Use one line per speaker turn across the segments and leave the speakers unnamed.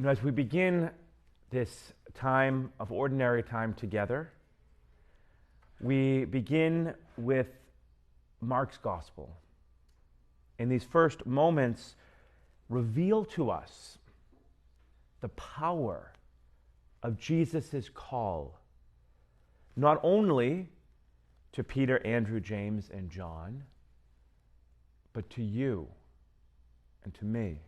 As we begin this time of ordinary time together, we begin with Mark's gospel. And these first moments reveal to us the power of Jesus' call, not only to Peter, Andrew, James, and John, but to you and to me.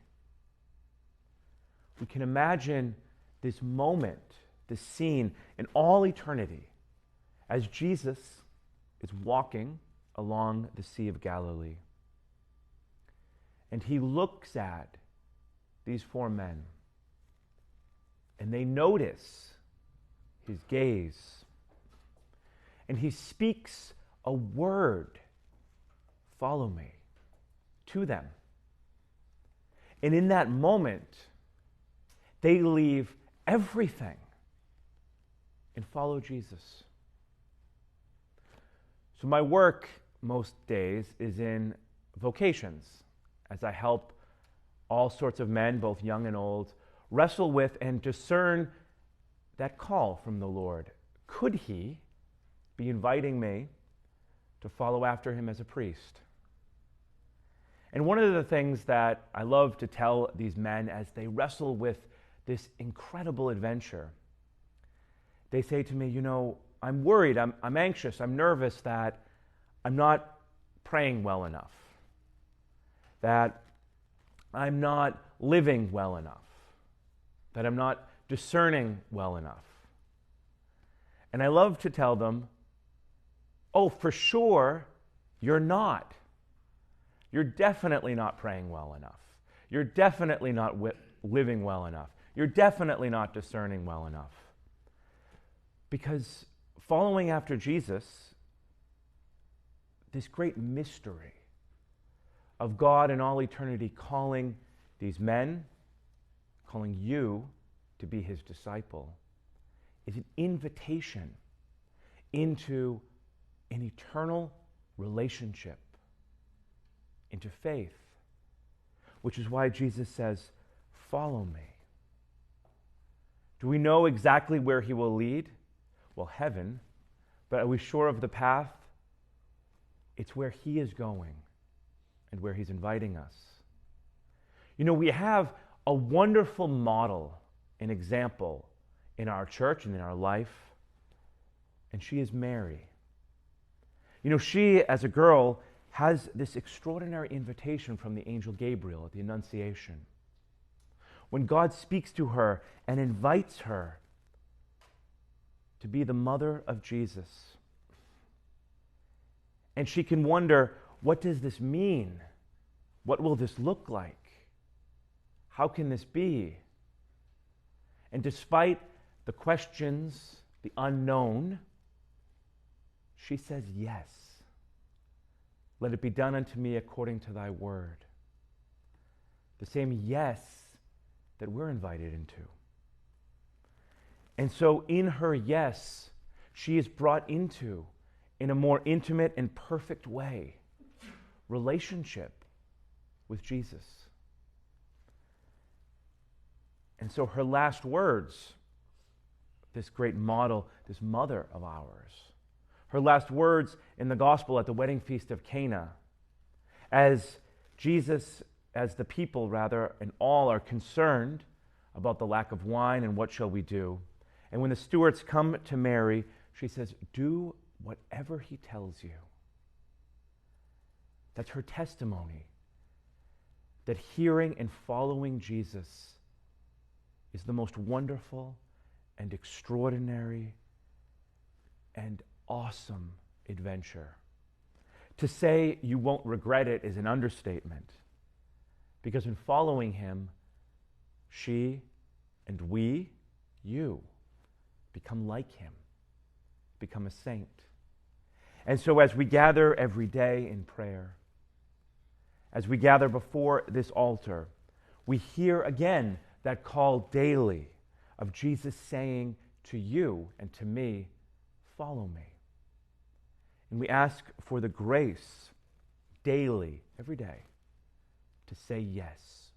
We can imagine this moment, this scene in all eternity as Jesus is walking along the Sea of Galilee. And he looks at these four men, and they notice his gaze. And he speaks a word, "Follow me," to them. And in that moment, they leave everything and follow Jesus. So my work most days is in vocations, as I help all sorts of men, both young and old, wrestle with and discern that call from the Lord. Could he be inviting me to follow after him as a priest? And one of the things that I love to tell these men as they wrestle with this incredible adventure, they say to me, I'm worried, I'm anxious, I'm nervous that I'm not praying well enough, that I'm not living well enough, that I'm not discerning well enough. And I love to tell them, oh, for sure, you're not. You're definitely not praying well enough. You're definitely not living well enough. You're definitely not discerning well enough. Because following after Jesus, this great mystery of God in all eternity calling these men, calling you to be his disciple, is an invitation into an eternal relationship, into faith, which is why Jesus says, "Follow me." Do we know exactly where he will lead? Well, heaven. But are we sure of the path? It's where he is going and where he's inviting us. We have a wonderful model, an example in our church and in our life, and she is Mary. She, as a girl, has this extraordinary invitation from the angel Gabriel at the Annunciation, when God speaks to her and invites her to be the mother of Jesus. And she can wonder, what does this mean? What will this look like? How can this be? And despite the questions, the unknown, she says, yes. Let it be done unto me according to thy word. The same yes that we're invited into. And so in her yes, she is brought into, in a more intimate and perfect way, relationship with Jesus. And so her last words, this great model, this mother of ours, her last words in the gospel at the wedding feast of Cana, as Jesus, as the people rather, and all are concerned about the lack of wine and what shall we do. And when the stewards come to Mary, she says, do whatever he tells you. That's her testimony, that hearing and following Jesus is the most wonderful and extraordinary and awesome adventure. To say you won't regret it is an understatement, because in following him, she and we, you, become like him, become a saint. And so as we gather every day in prayer, as we gather before this altar, we hear again that call daily of Jesus saying to you and to me, follow me. And we ask for the grace daily, every day, to say yes,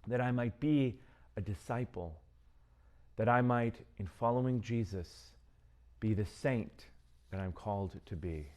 that I might be a disciple, that I might, in following Jesus, be the saint that I'm called to be.